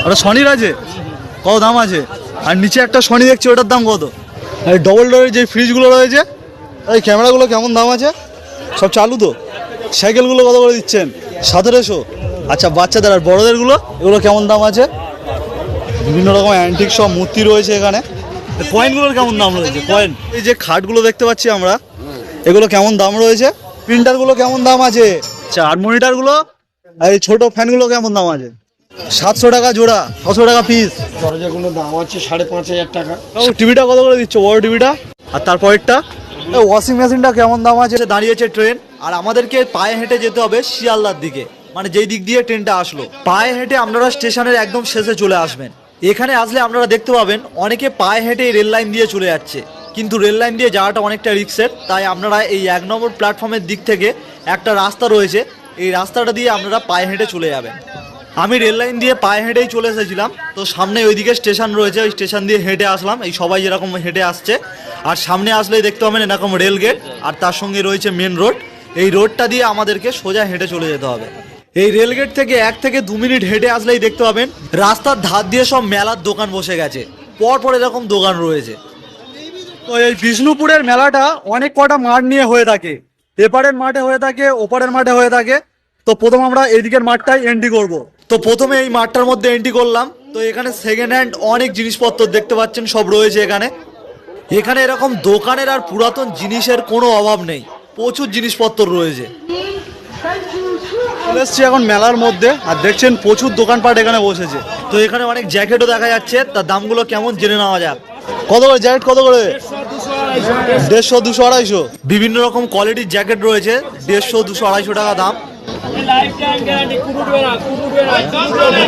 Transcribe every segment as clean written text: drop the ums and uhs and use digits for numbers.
ওটা সনির আছে, কত দাম আছে? আর নিচে একটা সনি দেখছি, ওটার দাম কত? আর ডবল ডোরের যে ফ্রিজগুলো রয়েছে, এই ক্যামেরাগুলো কেমন দাম আছে? সব চালু তো? সাইকেলগুলো কত করে দিচ্ছেন? 1700। আচ্ছা, বাচ্চাদের আর বড়োদেরগুলো এগুলো কেমন দাম আছে? বিভিন্ন রকম অ্যান্টিক সব মূর্তি রয়েছে এখানে। কয়েনগুলোর কেমন দাম রয়েছে? কয়েন, এই যে খাটগুলো দেখতে পাচ্ছি আমরা, এগুলো কেমন দাম রয়েছে? প্রিন্টারগুলো কেমন দাম আছে? আচ্ছা, আর মনিটারগুলো আর এই ছোটো ফ্যানগুলো কেমন দাম আছে? 700 টাকা জোড়া, 600 টাকা পিস। দরজাগুলো দাম আছে 5,500 টাকা। টিভিটা কত করে দিচ্ছ, বড় টিভিটা? আর তারপরেরটা ওয়াশিং মেশিনটা কেমন দাম আছে? দাঁড়িয়েছে ট্রেন, আর আমাদেরকে পায়ে হেঁটে যেতে হবে শিয়ালদার দিকে, মানে যেই দিক দিয়ে ট্রেনটা আসলো। পায়ে হেঁটে আপনারা স্টেশনের একদম শেষে চলে আসবেন। এখানে আসলে আপনারা দেখতে পাবেন অনেকে পায়ে হেঁটে রেল লাইন দিয়ে চলে যাচ্ছে, কিন্তু রেল লাইন দিয়ে যাওয়াটা অনেকটা রিস্কের। তাই আপনারা এই 1 নম্বর প্ল্যাটফর্মের দিক থেকে একটা রাস্তা রয়েছে, এই রাস্তাটা দিয়ে আপনারা পায়ে হেঁটে চলে যাবেন। আমি রেল লাইন দিয়ে পায়ে হেঁটেই চলে এসেছিলাম, তো সামনে ওইদিকে স্টেশন রয়েছে, ওই স্টেশন দিয়ে হেঁটে আসলাম। এই সবাই যেরকম হেঁটে আসছে, আর সামনে আসলেই দেখতে পাবেন এরকম রেল গেট, আর তার সঙ্গে রয়েছে মেন রোড। এই রোডটা দিয়ে আমাদেরকে সোজা হেঁটে চলে যেতে হবে। এই রেল গেট থেকে 1 থেকে 2 মিনিট হেঁটে আসলেই দেখতে পাবেন রাস্তার ধার দিয়ে সব মেলার দোকান বসে গেছে, পর পর এরকম দোকান রয়েছে। তো এই বিষ্ণুপুরের মেলাটা অনেক কটা মাঠ নিয়ে হয়ে থাকে, এপারের মাঠে হয়ে থাকে, ওপারের মাঠে হয়ে থাকে। তো প্রথম আমরা এইদিকের মাঠটাই এন্ট্রি করব। তো প্রথমে এই মাঠটার মধ্যে এন্ট্রি করলাম। তো এখানে সেকেন্ড হ্যান্ড অনেক জিনিসপত্র দেখতে পাচ্ছেন, সব রয়েছে এখানে। এখানে এরকম দোকানের আর পুরাতন জিনিসের কোনো অভাব নেই, প্রচুর জিনিসপত্র রয়েছে। চলে এসছি এখন মেলার মধ্যে, আর দেখছেন প্রচুর দোকানপাট এখানে বসেছে। তো এখানে অনেক জ্যাকেটও দেখা যাচ্ছে, তার দামগুলো কেমন জেনে নেওয়া যাক। কত করে জ্যাকেট, কত করে? 150, 200, 250। বিভিন্ন রকম কোয়ালিটির জ্যাকেট রয়েছে, 150, 200, 250 টাকা দাম।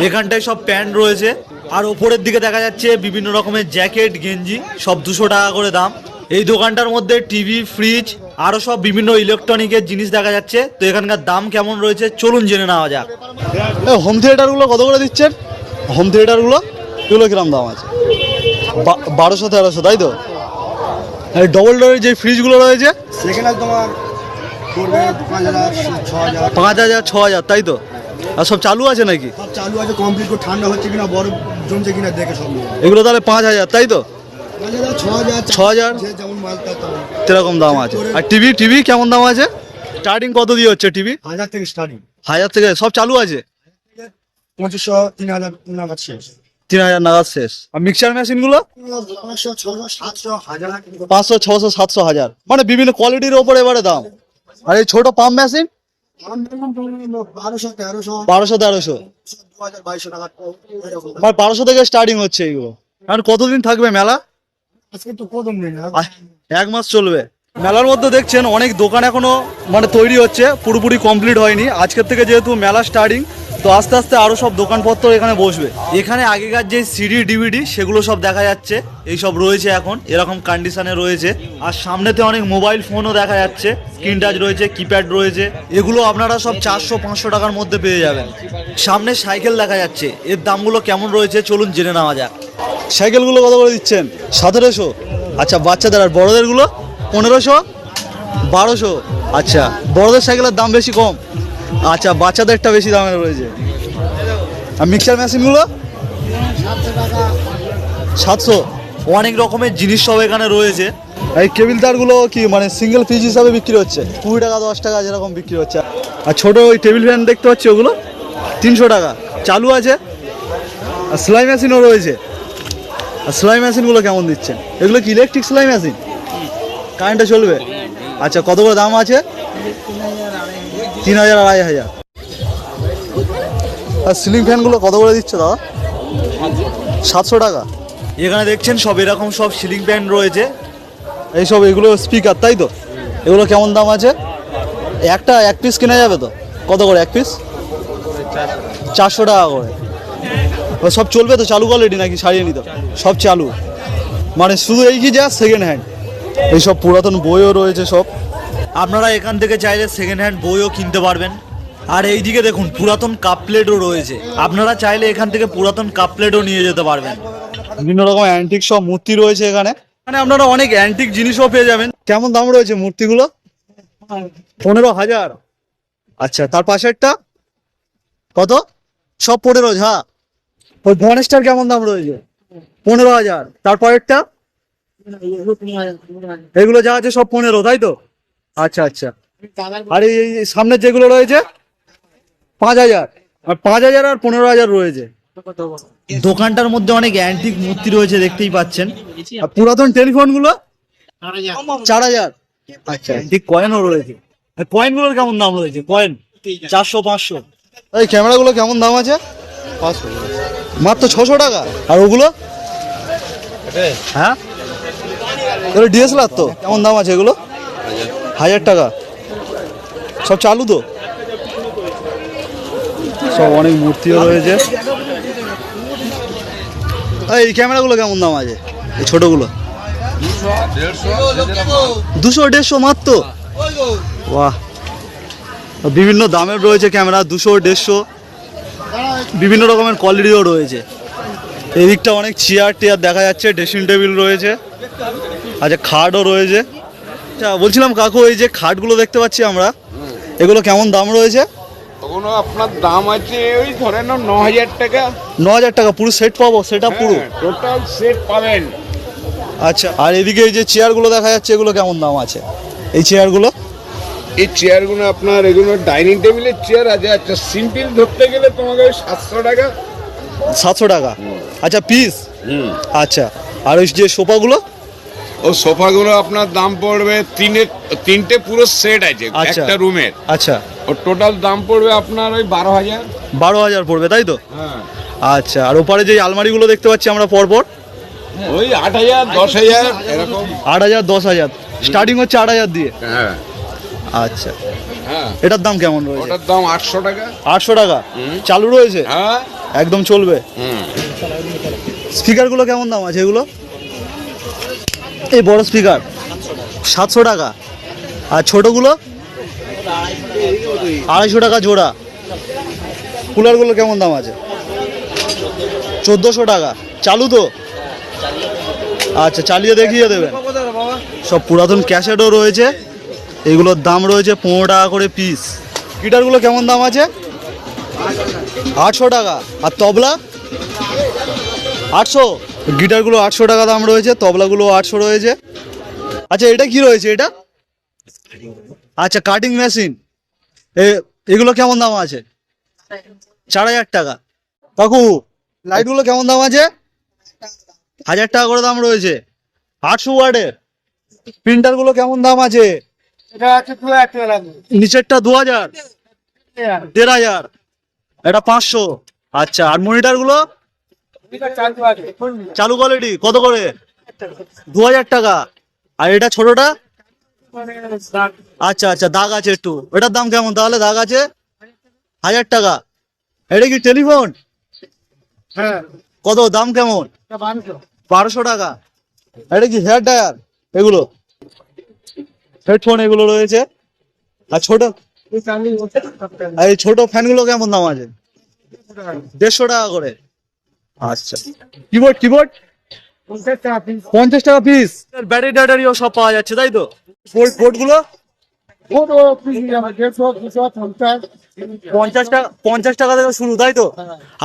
এখানটায় সব প্যান্ট রয়েছে, আর ওপরের দিকে দেখা যাচ্ছে বিভিন্ন রকমের জ্যাকেট, গেঞ্জি, সব 200 টাকা করে দাম। এই দোকানটার মধ্যে টিভি, ফ্রিজ, আরো সব বিভিন্ন ইলেকট্রনিকের জিনিস দেখা যাচ্ছে। তো এখানকার দাম কেমন রয়েছে চলুন জেনে নেওয়া যাক। হোম থিয়েটারগুলো কত করে দিচ্ছেন? হোম থিয়েটারগুলো এগুলো কিরম দাম আছে? 1200, 1300, তাই তো? ডবল ডোরের যে ফ্রিজগুলো রয়েছে সেখানে তোমার পড়বে 5,000, 6,000। 5,000, 6,000, তাই তো? আর সব চালু আছে নাকি? সব চালু আছে, কমপ্লিট করে ঠান্ডা হচ্ছে কিনা, বরফ জমছে কিনা দেখে সব। এগুলো তাহলে 5,000, তাই তো? 5,000, 6,000, 6,000 যে যেমন মাল তার তেমন। এরকম দাম আছে। আর টিভি, টিভি কেমন দাম আছে? স্টার্টিং কত দিয়ে হচ্ছে টিভি? 1,000 থেকে স্টার্টিং। 1000 থেকে সব চালু আছে? 2,500, 3,000 নাগাদ শেষ। 3,000 নাগাদ শেষ। আর মিক্সার মেশিনগুলো 500, 600, 700, 1000। 500, 600, 700, 1000, মানে বিভিন্ন কোয়ালিটির ওপরে এবারে দাম। আর এই ছোট পাম্প মেশিন 1200, 1300, 1200, 1300, 2,000, 2,200 টাকা এরকম। মানে 1200 থেকে স্টার্টিং হচ্ছে এগুলো। আর কতদিন থাকবে মেলা? আজকে তো প্রথম দিন, 1 মাস চলবে। মেলার মধ্যে দেখছেন অনেক দোকান এখনো মানে তৈরি হচ্ছে, পুরোপুরি কমপ্লিট হয়নি। আজকের থেকে যেহেতু মেলা স্টার্টিং, তো আস্তে আস্তে আরো সব দোকানপত্র এখানে বসবে। এখানে আগেকার যে সিডি, ডিভিডি সেগুলো সব দেখা যাচ্ছে, এই সব রয়েছে এখন এরকম কন্ডিশনে রয়েছে। আর সামনেতে অনেক মোবাইল ফোনও দেখা যাচ্ছে, স্ক্রিন টাচ রয়েছে, কিপ্যাড রয়েছে। এগুলো আপনারা সব 400, 500 টাকার মধ্যে পেয়ে যাবেন। সামনে সাইকেল দেখা যাচ্ছে, এর দামগুলো কেমন রয়েছে চলুন জেনে নেওয়া যাক। সাইকেলগুলো কত করে দিচ্ছেন? 1700। আচ্ছা, বাচ্চাদের আর বড়োদেরগুলো 1500, 1200। আচ্ছা, বড়দের সাইকেলের দাম বেশি কম, আচ্ছা বাচ্চাদেরটা বেশি দামে রয়েছে। আর মিক্সার মেশিনগুলো 700। অনেক রকমের জিনিস সব এখানে রয়েছে। এই কেবিল তারগুলো কি মানে সিঙ্গেল পিস হিসাবে বিক্রি হচ্ছে, 20 টাকা, 10 টাকা যেরকম বিক্রি হচ্ছে। আর ছোটো ওই টেবিল ফ্যান দেখতে পাচ্ছি, ওগুলো 300 টাকা চালু আছে। আর সেলাই মেশিনও রয়েছে। আর সেলাই মেশিনগুলো কেমন দিচ্ছেন? এগুলো কি ইলেকট্রিক সেলাই মেশিন, কারেন্টে চলবে? আচ্ছা, কত করে দাম আছে? 3,000, 2,500। আর সিলিং ফ্যানগুলো কত করে দিচ্ছে দাদা? 700 টাকা। এখানে দেখছেন সব এরকম সব সিলিং ফ্যান রয়েছে, এইসব এগুলো স্পিকার, তাই তো? এগুলো কেমন দাম আছে? এক পিস কেনা যাবে তো? কত করে এক পিস? 400 টাকা করে। সব চলবে তো, চালু কোয়ালিটি নাকি সারিয়ে নিত? সব চালু, মানে শুধু এই কি যা সেকেন্ড হ্যান্ড। এইসব পুরাতন বইও রয়েছে সব, আপনারা এখান থেকে চাইলে সেকেন্ড হ্যান্ড বইও কিনতে পারবেন। আর এইদিকে দেখুন পুরাতন কাপ প্লেটও রয়েছে, আপনারা চাইলে এখান থেকে পুরাতন কাপ প্লেটও নিয়ে যেতে পারবেন। বিভিন্ন রকম অ্যান্টিক সব মূর্তি রয়েছে এখানে, মানে আপনারা অনেক অ্যান্টিক জিনিসও পেয়ে যাবেন। কেমন দাম রয়েছে মূর্তিগুলো? 15,000। আচ্ছা, তার পাশেরটা কত? সব 15,000। ওই ভনেস্টার কেমন দাম রয়েছে? 15,000। তারপরেরটা এগুলো যা আছে সব 15, তাই তো? আচ্ছা আচ্ছা। আর এই সামনের যেগুলো রয়েছে 5,000, আর 5,000 আর 15,000 রয়েছে। দোকানটার মধ্যে অনেক অ্যান্টিক মূর্তি রয়েছে দেখতেই পাচ্ছেন। আর পুরাতন টেলিফোন গুলো 4,000। আচ্ছা, ঠিক কয়েনও রয়েছে। কয়েন গুলোর কেমন দাম রয়েছে? কয়েন 400, 500। এই ক্যামেরাগুলো কেমন দাম আছে? 500, মাত্র 600 টাকা। আর ওগুলো? হ্যাঁ, ডিএসএলআর তো কেমন দাম আছে এগুলো? 1,000 টাকা। সব চালু তো? সব অনেক মূর্তিও রয়েছে। এই ক্যামেরাগুলো কেমন দাম আছে? এই ছোটগুলো 200, 150 মাত্র। বাহ, বিভিন্ন দামের রয়েছে ক্যামেরা, 200, 150, বিভিন্ন রকমের কোয়ালিটিও রয়েছে। এই দিকটা অনেক চেয়ার টেয়ার দেখা যাচ্ছে, ড্রেসিং টেবিল রয়েছে। আচ্ছা, খাটও রয়েছে। আচ্ছা, বলছিলাম কাকু, এই যে খাটগুলো দেখতে পাচ্ছি আমরা, এগুলো কেমন দাম রয়েছে? ওগুলো আপনার দাম আছে ওই ধরে নাও 9,000 টাকা। 9,000 টাকা পুরো সেট পাবো? সেটা পুরো টোটাল সেট পাবেন। আচ্ছা, আর এদিকে এই যে চেয়ারগুলো দেখা যাচ্ছে, এগুলো কেমন দাম আছে? এই চেয়ারগুলো? এই চেয়ারগুলো আপনার এগুলো ডাইনিং টেবিলের চেয়ার আছে। আচ্ছা, সিম্পল ধরতে গেলে তোমাকে ওই 700 টাকা। 700 টাকা। আচ্ছা, পিস? আচ্ছা, আর ওই যে সোফাগুলো? ও সোফাগুলো আপনার দাম পড়বে তিনটে পুরো সেট আছে একটা রুমের। আচ্ছা, ওর টোটাল দাম পড়বে আপনার ওই 12,000। 12,000 পড়বে, তাই তো? হ্যাঁ। আচ্ছা, আর ওপারে যে আলমারিগুলো দেখতে পাচ্ছি আমরা পরপর, ওই 8,000, 10,000 এরকম। 8,000, 10,000, স্টার্টিং হচ্ছে 8,000 দিয়ে। হ্যাঁ আচ্ছা, হ্যাঁ। এটার দাম কেমন রয়েছে? ওটার দাম 800 টাকা। 800 টাকা চালু রয়েছে? হ্যাঁ, একদম চলবে। স্পিকারগুলো কেমন দাম আছে এগুলো? এই বড় স্পিকার 700 টাকা। আর ছোটগুলো 250 টাকা জোড়া। কুলারগুলো কেমন দাম আছে? 1400 টাকা। চালু তো? আচ্ছা, চালিয়ে দেখিয়ে দেবেন। সব পুরাতন ক্যাসেটও রয়েছে, এগুলোর দাম রয়েছে 15 টাকা করে পিস। গিটারগুলো কেমন দাম আছে? 800 টাকা। আর তবলা? 800। গিটারগুলো 800 টাকা দাম রয়েছে, তবলাগুলো 800 রয়েছে। আচ্ছা, এটা কি রয়েছে এটা? আচ্ছা, কাটিং মেশিন। এগুলো কেমন দাম আছে? 4,000 টাকা। কাকু, লাইটগুলো কেমন দাম আছে? 1,000 টাকা করে দাম রয়েছে। 800 ওয়াটের। প্রিন্টারগুলো কেমন দাম আছে? নিচেরটা 2,000, 1,500, এটা 500। আচ্ছা, আর মনিটরগুলো চালু কোয়ালিটি কত করে? 2,000 টাকা। আর এটা ছোটটা? আচ্ছা আচ্ছা, দাগ আছে একটু, এটার দাম কেমন তাহলে? দাগ আছে 1,000 টাকা। এটা কি টেলিফোন? হ্যাঁ। কত দাম কেমন? 1200 টাকা। এটা কি হেয়ার ড্রায়ার? এগুলো হেডফোন এগুলো রয়েছে। আর ছোট, এই ছোট ফ্যানগুলো কেমন দাম আছে? 150 টাকা করে। আচ্ছা, কিবোর্ড 50 টাকা পিস। ব্যাটারি ট্যাটারিও সব পাওয়া যাচ্ছে, তাই তো? বোর্ডগুলো 50 টাকা থেকে শুরু, তাই তো?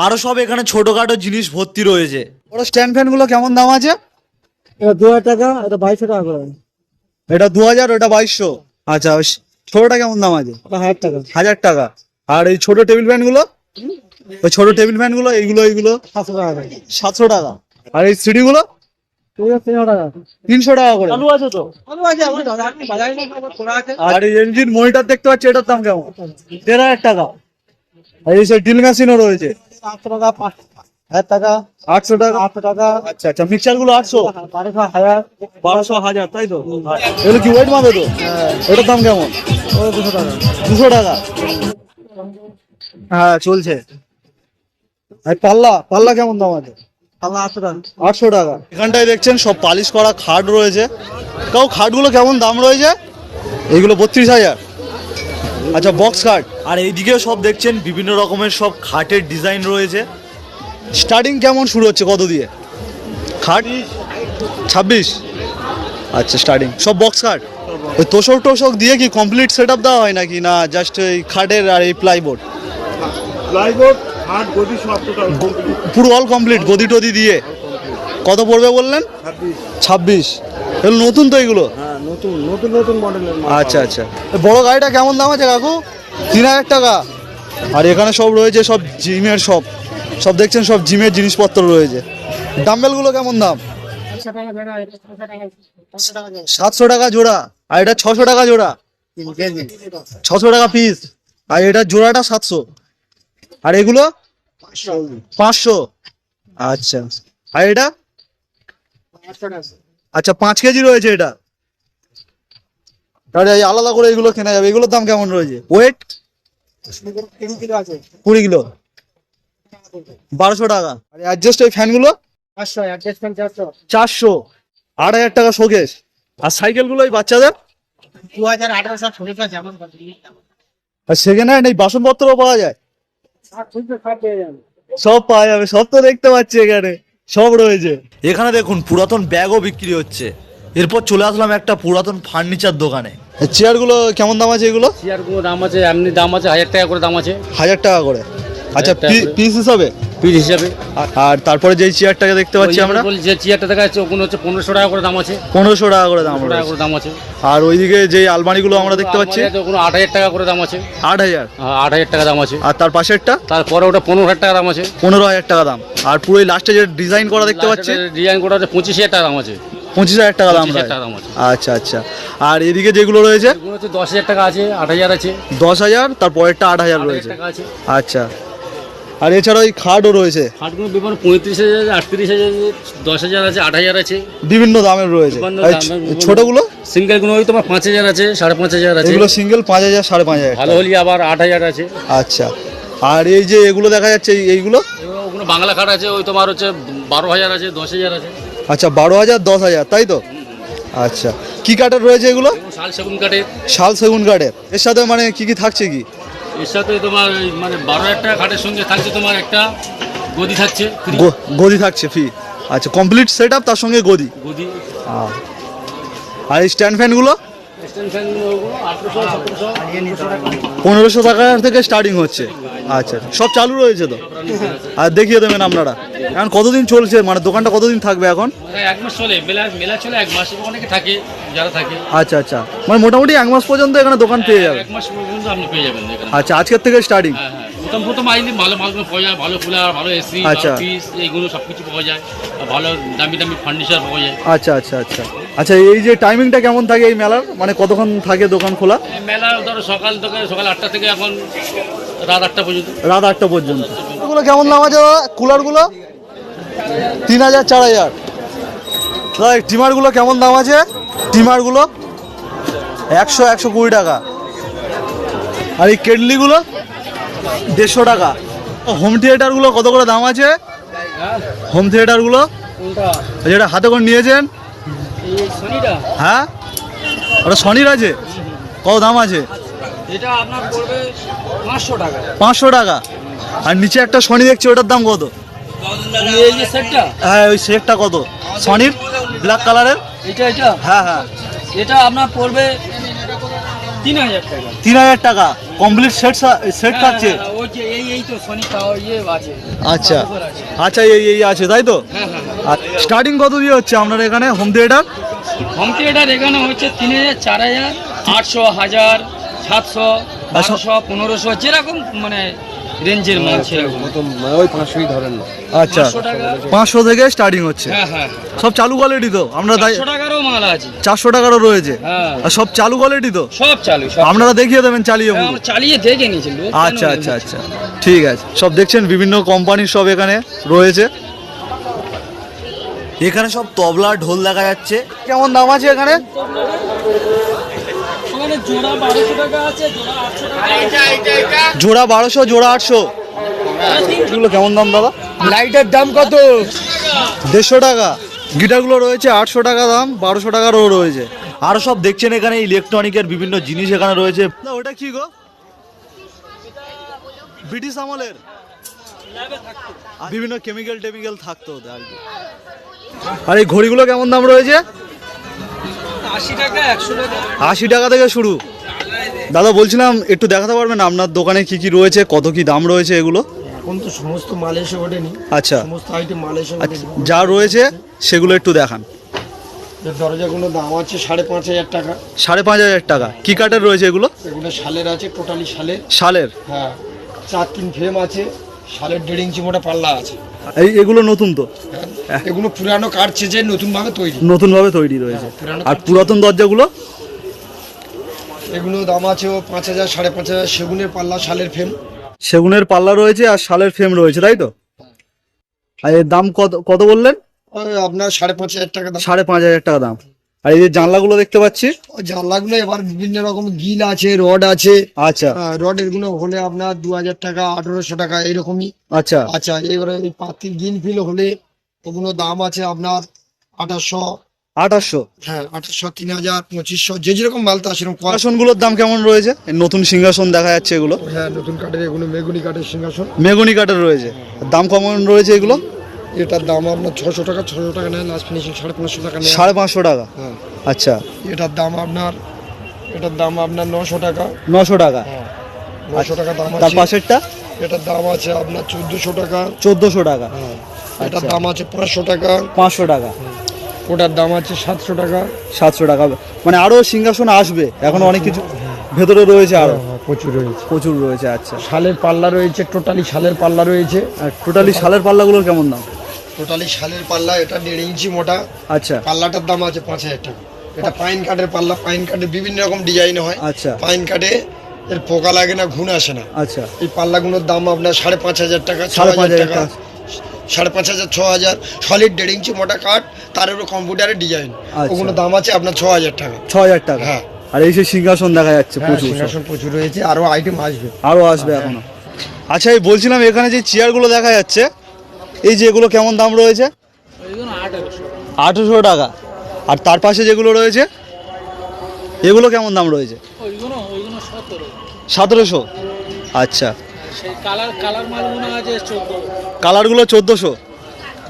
আরো সব এখানে ছোটখাটো জিনিস ভর্তি রয়েছে। ওরা স্ট্যান্ড ফ্যান গুলো কেমন দাম আছে? 2,000 টাকা, এটা 2,200 টাকা করে। এটা 2,000, ওটা 2,200। আচ্ছা, ছোটটা কেমন দাম আছে? 1,000 টাকা। 1,000 টাকা। আর এই ছোট টেবিল ফ্যান গুলো? ওই ছোট টেবিল ফ্যান গুলো এইগুলো 700 টাকা। 700 টাকা। আর এই সিডি গুলো 300 টাকা। 300 টাকা করে। চালু আছে তো? আর এই ইঞ্জিন মনিটর দেখতে পাচ্ছি, এটার দাম কেমন? 1,500 টাকা। আর এই ড্রিল মেশিনও রয়েছে 800 টাকা, 1,000 টাকা, 800 টাকা। 800 টাকা। আচ্ছা আচ্ছা, মিক্সার গুলো 800, 1200, 1000। 1200, 1000, তাই তো? এগুলো কি ওয়েট মাপে তো? এটার দাম কেমন? 200 টাকা। 200 টাকা। হ্যাঁ, চলছে। আর পাল্লা কেমন দাম আছে? 800 টাকা। 800 টাকা। এখানটায় দেখছেন সব পালিশ করা খাট রয়েছে। তাও খাটগুলো কেমন দাম রয়েছে? এইগুলো 32,000। আচ্ছা, বক্স খাট। আর এইদিকেও সব দেখছেন বিভিন্ন রকমের সব খাটের ডিজাইন রয়েছে। স্টার্টিং কেমন শুরু হচ্ছে, কত দিয়ে খাট? 26। আচ্ছা, স্টার্টিং সব বক্স খাট। ওই তোষক দিয়ে কি কমপ্লিট সেট আপ দেওয়া হয় নাকি না জাস্ট এই খাটের আর এই প্লাইবোর্ড? প্লাইবোর্ড খাট গদি সব টোটাল পুরো অল কমপ্লিট গদি টদি দিয়ে কত পড়বে বললেন? 26। এগুলো নতুন তো এগুলো? হ্যাঁ নতুন মডেলের আচ্ছা আচ্ছা। বড় গাড়িটা কেমন দাম আছে কাকু? 3000 টাকা। আর এখানে সব রয়েছে সব জিমের সব দেখছেন সব জিমের জিনিসপত্র রয়েছে। ডাম্বেলগুলো কেমন দাম? 700 টাকা জোড়া। আর এটা 600 টাকা জোড়া। 600 টাকা পিস। আর এটা জোড়াটা 700। আর এগুলো 500। আচ্ছা। আর এটা আচ্ছা 5 কেজি রয়েছে এটা। আর এই আলাদা করে এগুলো কেনা যাবে। এগুলোর দাম কেমন রয়েছে? ওয়েট 20 কিলো 1200 টাকা। আর অ্যাডজাস্ট এই ফ্যানগুলো 400। 8000 টাকা শোকেস। আর সাইকেলগুলো এই বাচ্চাদের 2018 আর সেকেন্ড হ্যান্ড এই বাসনপত্রও পাওয়া যায়? সব পাওয়া যাবে, সব তো দেখতে পাচ্ছি এখানে সব রয়েছে। এখানে দেখুন পুরাতন ব্যাগও বিক্রি হচ্ছে। এরপর চলে আসলাম একটা পুরাতন ফার্নিচার দোকানে। চেয়ারগুলো কেমন দাম আছে এগুলো? চেয়ারগুলো দাম আছে, এমনি দাম আছে 1000 টাকা করে দাম আছে। 1000 টাকা করে। আচ্ছা 1000 টাকা করে। পিস হিসাবে? পিস হিসাবে। আর তারপরে যেই চেয়ারটাকে দেখতে পাচ্ছি আমরা যে চেয়ারটা দেখা যাচ্ছে ওগুলো হচ্ছে 1500 টাকা করে দাম আছে। 1500 টাকা করে দাম 1500 টাকা রয়েছে। করে দাম আছে। আর ওইদিকে যে আলমারিগুলো আমরা দেখতে পাচ্ছি ওগুলো 8000 টাকা করে দাম আছে। 8000। হ্যাঁ 8000 টাকা দাম আছে। আর তার পাশেরটা তারপরে ওটা 15000 টাকা দাম আছে। 15000 টাকা দাম। আর পুরো লাস্টে যে ডিজাইন করা দেখতে পাচ্ছি ডিজাইন করা হচ্ছে 25000 টাকা দাম আছে। 25000 টাকা দাম 25000 টাকা দাম আছে। আচ্ছা আচ্ছা। আর এদিকে যেগুলো রয়েছে এগুলো হচ্ছে 10000 টাকা আছে, 8000 আছে, 10000, তারপরেরটা 8000 8000 রয়েছে। টাকা আছে। আচ্ছা। আর এছাড়া ওই খাটও রয়েছে খাটগুলো বিভিন্ন 35000, 38000, 10000 আছে, 8000 আছে। বিভিন্ন দামের রয়েছে। বিভিন্ন আর দামের ছোটগুলো সিঙ্গেলগুলো ওই তোমার 5000 আছে, 5500 আছে। এগুলো সিঙ্গেল 5000, 5500। ভালো হলি আবার 8000 আছে। আচ্ছা। আর এই যে এগুলো দেখা যাচ্ছে এইগুলো ওগুলো বাংলা খাট আছে, ওই তোমার হচ্ছে 12000 আছে, 10000 আছে। আচ্ছা 12000, 10000 তাই তো? আচ্ছা। কি কাঠের রয়েছে এগুলো? এবং শাল সেগুন কাঠের। শাল সেগুন কাঠের। এর সাথে মানে কি কি থাকছে কি? এর সাথে তোমার ওই মানে 12000 টাকা খাটের সঙ্গে থাকছে তোমার একটা গদি থাকছে free। গদি থাকছে ফ্রি। আচ্ছা কমপ্লিট সেট আপ তার সঙ্গে গদি। গদি। আর এই স্ট্যান্ড ফ্যানগুলো স্ট্যান্ড ফ্যান ওগুলো 1800, 1700 টাকা। 1500 টাকা থেকে স্টার্টিং হচ্ছে। আচ্ছা সব চালু রয়েছে তো? আর দেখিয়ে দেবেন আপনারা। এখন কতদিন চলছে মানে দোকানটা কতদিন থাকবে এখন? মানে 1 মাস চলে, মেলা চলে 1 মাস। অনেকে থাকে, যারা থাকে আচ্ছা আচ্ছা। মানে মোটামুটি 1 মাস পর্যন্ত এখানে দোকান পেয়ে যাবে। 1 মাস পর্যন্ত আপনি পেয়ে যাবেন এখানে। আচ্ছা আজকের থেকে স্টার্টিং। হ্যাঁ হ্যাঁ। প্রথম আইলে ভালো মালগুলো পাওয়া যায়, ভালো কুলার, ভালো এসি, আচ্ছা। ভালো পিস, এইগুলো সব কিছু পাওয়া যায়। আর ভালো দামি ফার্নিচার পাওয়া যায়। আচ্ছা আচ্ছা আচ্ছা। আচ্ছা এই যে টাইমিংটা কেমন থাকে এই মেলার, মানে কতক্ষণ থাকে দোকান খোলা? এই মেলা ধরো সকাল 8টা থেকে এখন রাত 8টা পর্যন্ত। রাত 8টা পর্যন্ত। এগুলো কেমন দাম আছে দাদা? কুলারগুলো 3000, 4000। দাদা এই ট্রিমারগুলো কেমন দাম আছে? ট্রিমারগুলো 100, 120 টাকা। আর এই কেটলিগুলো 150 টাকা। হোম থিয়েটারগুলো কত করে দাম আছে? হোম থিয়েটারগুলো কোনটা? যেটা হাতে করে নিয়েছেন? এই সনিটা? হ্যাঁ ওটা সনির আছে। কত দাম আছে? এটা আপনার পড়বে 500 টাকা। 500 টাকা। আর নিচে একটা সনি দেখছি ওটার দাম কত? এই যে সেটটা? হ্যাঁ ওই সেটটা কত সনির ব্ল্যাক কালারের? এটা হ্যাঁ হ্যাঁ। এটা আপনার পড়বে 3000 টাকা। 3000 টাকা কমপ্লিট সেট থাকছে? ওই যে এই তো সনি পাওয়ার ইয়ে আছে। আচ্ছা আচ্ছা এই আছে তাই তো? হ্যাঁ হ্যাঁ। আর স্টার্টিং কত দিয়ে হচ্ছে আপনার এখানে হোম থিয়েটার? হোম থিয়েটার এখানে হচ্ছে 3000, 4000, 800, 1000, 700, 1200, 1500, যেরকম মানে রেঞ্জের মাল সেরকম। ওই 500ই ধরেন না। আচ্ছা 500 টাকা। 500 থেকে স্টার্টিং হচ্ছে। হ্যাঁ হ্যাঁ। সব চালু কোয়ালিটি তো? আমরা 100 টাকারও মাল আছে। 400 টাকারও রয়েছে। হ্যাঁ। আর সব চালু কোয়ালিটি তো? সব চালু, সব। আপনারা দেখিয়ে দেবেন চালিয়ে হ্যাঁ, পুরো? আমরা চালিয়ে দেখে নিয়েছি লোক। আচ্ছা আচ্ছা আচ্ছা ঠিক আছে। সব দেখছেন বিভিন্ন কোম্পানির সব এখানে রয়েছে। এখানে সব তবলা ঢোল দেখা যাচ্ছে। কেমন দাম আছে এখানে? ওখানে জোড়া 1200 টাকা আছে, জোড়া 800 টাকা। জোড়া 1200, জোড়া 800। এগুলো কেমন দাম দাদা? লাইটের দাম কত? 150 টাকা। গিটারগুলো রয়েছে 800 টাকা দাম, 1200 টাকারও রয়েছে। আরো সব দেখছেন এখানে ইলেকট্রনিকের বিভিন্ন জিনিস এখানে রয়েছে। না ওটা কি গো? ব্রিটিশ আমলের বিভিন্ন কেমিক্যাল থাকতো ওদের আর কি। আর এই ঘড়িগুলো কেমন দাম রয়েছে? 80 টাকা, 100 টাকা। 80 টাকা থেকে শুরু। দাদা বলছিলাম একটু দেখাতে পারবেন আপনার দোকানে কি কি রয়েছে, কত কি দাম রয়েছে এগুলো? এখন তো সমস্ত মাল এসে ওঠেনি, আচ্ছা সমস্ত আইটেম মাল এসে আচ্ছা, ওঠেনি। যা রয়েছে সেগুলো একটু দেখান। এর দরজাগুলো দাম আছে 5,500 টাকা। 5,500 টাকা। কি কাঠের রয়েছে এগুলো? এগুলো শালের আছে, টোটালি শালের। শালের? হ্যাঁ, 4-3 ফ্রেম আছে, শালের 1.5 ইঞ্চি মোটা পাল্লা আছে। এগুলো নতুন তো? এগুলো পুরানো কাঠ চেঁচে নতুন ভাবে তৈরি, নতুন ভাবে তৈরি রয়েছে। পুরানো আর কাঠ। পুরাতন দরজাগুলো? এগুলো দাম আছে 5,000 5,500। সেগুনের পাল্লা, শালের ফ্রেম। সেগুনের পাল্লা রয়েছে আর শালের ফ্রেম রয়েছে, তাই তো? আর এর দাম কত কত বললেন? ওই আপনার 5,500 টাকা দাম। 5,500 টাকা দাম। আর এই যে জানলাগুলো দেখতে পাচ্ছি, ওই জানলাগুলো এবার বিভিন্ন রকম গিল আছে, রড আছে। আচ্ছা রডের গুলো হলে আপনার 2,000 টাকা, 1,800 টাকা এরকমই। আচ্ছা আচ্ছা, এবারে এই পাতির গিল ফিল হলে ওগুলো দাম আছে আপনার 2,800। 2,800। হ্যাঁ, 2,800, 3,000, 2,500, যে যেরকম মাল তা সেরকম কোয়ালিটি। সিংহাসনগুলোর দাম কেমন রয়েছে? এই নতুন সিংহাসন দেখা যাচ্ছে এগুলো। হ্যাঁ, নতুন কাঠের এগুলো মেগুনি কাঠের সিংহাসন। মেগুনি কাঠের রয়েছে। দাম কেমন রয়েছে এগুলো? এটার দাম আপনার 600 টাকা। 600 টাকা নেয়, লাস্ট ফিনিশিং 550 টাকা নেয়। 550 টাকা। হ্যাঁ, আচ্ছা, এটার দাম আপনার 900 টাকা। 900 টাকা। হ্যাঁ, 900 টাকা দাম তার আছে। পাশেরটা? এটার দাম আছে আপনার 1,400 টাকা। 1,400 টাকা। হ্যাঁ, এটার আচ্ছা। দাম আছে 500 টাকা। 500 টাকা। ওটার দাম আছে 700 টাকা। 700 টাকা। মানে আরো সিংহাসন আসবে, এখন অনেক কিছু ভেতরে রয়েছে, আরো প্রচুর রয়েছে। প্রচুর রয়েছে। আচ্ছা, শালের পাল্লা রয়েছে, টোটালি শালের পাল্লা রয়েছে। আর টোটালি শালের পাল্লাগুলোর কেমন দাম? টোটালি শালের পাল্লা, এটা 1.5 ইঞ্চি মোটা। আচ্ছা পাল্লাটার দাম আছে 5,000 টাকা। এটা পাইন কাঠের পাল্লা। পাইন কাঠের বিভিন্ন রকম ডিজাইন হয়। আচ্ছা পাইন কাঠে এর পোকা লাগে না, ঘুণ আসে না। আচ্ছা। এই পাল্লাগুলোর দাম আপনার 5,500 টাকা, 5,500 টাকা, 5,500, 6,000। সলিড 1.5 ইঞ্চি মোটা কাঠ, তার উপর কম্পিউটারের ডিজাইন। আচ্ছা। ওগুলো দাম আছে আপনার 6,000 টাকা। 6,000 টাকা। হ্যাঁ। আর এই যে সিংহাসন দেখা যাচ্ছে হ্যাঁ, প্রচুর, সিংহাসন প্রচুর রয়েছে, আরো আইটেম আসবে। আরো আসবে এখনো। আচ্ছা, এই বলছিলাম এখানে যে চেয়ারগুলো দেখা যাচ্ছে, এই যে এগুলো কেমন দাম রয়েছে? 1,800 টাকা। আর তার পাশে যেগুলো রয়েছে এগুলো কেমন দাম রয়েছে? 1,700। আচ্ছা, কালারগুলো 1,400।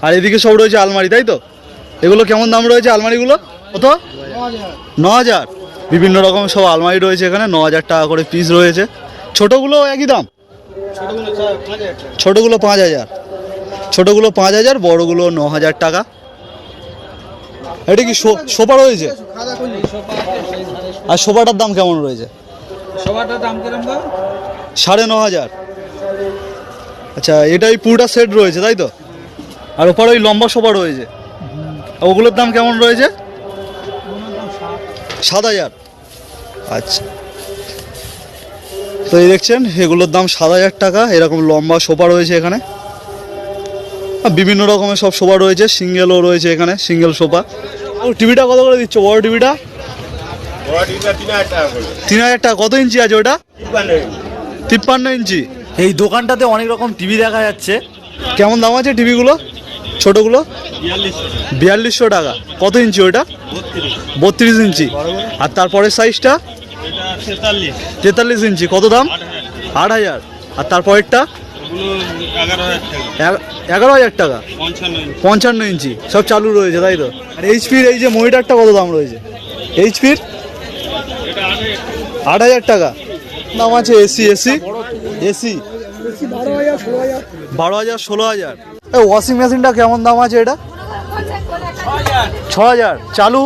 আর এদিকে সব রয়েছে আলমারি, তাই তো? এগুলো কেমন দাম রয়েছে আলমারিগুলো? কত? 9,000। বিভিন্ন রকম সব আলমারি রয়েছে এখানে, 9,000 টাকা করে পিস রয়েছে। ছোটোগুলো একই দাম? ছোটোগুলো 5,000। ছোটোগুলো 5,000, বড়গুলো 9,000 টাকা। এটা কি সোফা রয়েছে? আর সোফাটার দাম কেমন রয়েছে? 9,500। আচ্ছা, এটাই পুরোটা সেট রয়েছে, তাই তো? আর ওপরে ওই লম্বা সোফা রয়েছে, ওগুলোর দাম কেমন রয়েছে? 7,000। আচ্ছা, তো এই দেখছেন এগুলোর দাম 7,000 টাকা। এরকম লম্বা সোফা রয়েছে এখানে, বিভিন্ন রকমের সব সোফা রয়েছে, সিঙ্গেলও রয়েছে এখানে, সিঙ্গেল সোফা। ও টিভিটা কত করে দিচ্ছ? বড় টিভিটা 3,000 টাকা। কত ইঞ্চি আছে ওটা? 53 ইঞ্চি। এই দোকানটাতে অনেক রকম টিভি দেখা যাচ্ছে। কেমন দাম আছে টিভিগুলো? ছোটোগুলো 4,200 টাকা। কত ইঞ্চি ওটা? 32 ইঞ্চি। আর তারপরের সাইজটা 43 ইঞ্চি। কত দাম? 8,000। আর তারপরেরটা 11,000 টাকা। 55 ইঞ্চি। সব চালু রয়েছে, তাই তো? আর এইচপির এই যে মনিটরটা কত দাম রয়েছে? এইচপির 8,000 টাকা দাম আছে। এসি 12,000, 16,000। এই ওয়াশিং মেশিনটা কেমন দাম আছে এটা? 6,000 চালু।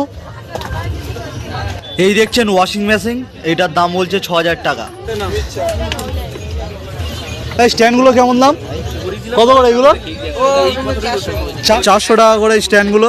এই দেখছেন ওয়াশিং মেশিন, এইটার দাম বলছে 6,000 টাকা। এই স্ট্যান্ডগুলো কেমন দাম? কত করে এগুলো? 400 টাকা করে স্ট্যান্ডগুলো।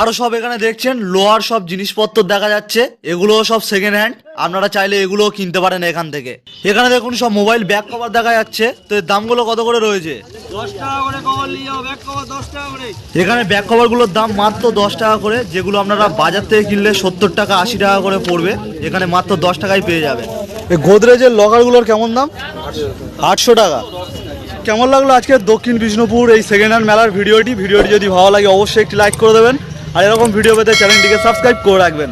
আরো সব এখানে দেখছেন লোহার সব জিনিসপত্র দেখা যাচ্ছে, এগুলো সব সেকেন্ড হ্যান্ড। আপনারা চাইলে এগুলো কিনতে পারেন এখান থেকে। এখানে দেখুন সব মোবাইল ব্যাক কভার দেখা যাচ্ছে, তো এর দামগুলো কত করে রয়েছে? 10 টাকা করে কভার নিয়ে যাও, ব্যাক কভার 10 টাকা করে। এখানে ব্যাক কভারগুলোর দাম মাত্র 10 টাকা করে, যেগুলো আপনারা বাজার থেকে কিনলে 70 টাকা 80 টাকা করে পড়বে, এখানে মাত্র 10 টাকায় পেয়ে যাবেন। এই গোদরেজের লকারগুলোর কেমন দাম? 800 টাকা। কেমন লাগলো আজকে দক্ষিণ বিষ্ণুপুর এই সেকেন্ড হ্যান্ড মেলার ভিডিওটি যদি ভালো লাগে অবশ্যই একটি লাইক করে দেবেন। আর এরকম ভিডিও পেতে চ্যানেলটিকে সাবস্ক্রাইব করে রাখবেন।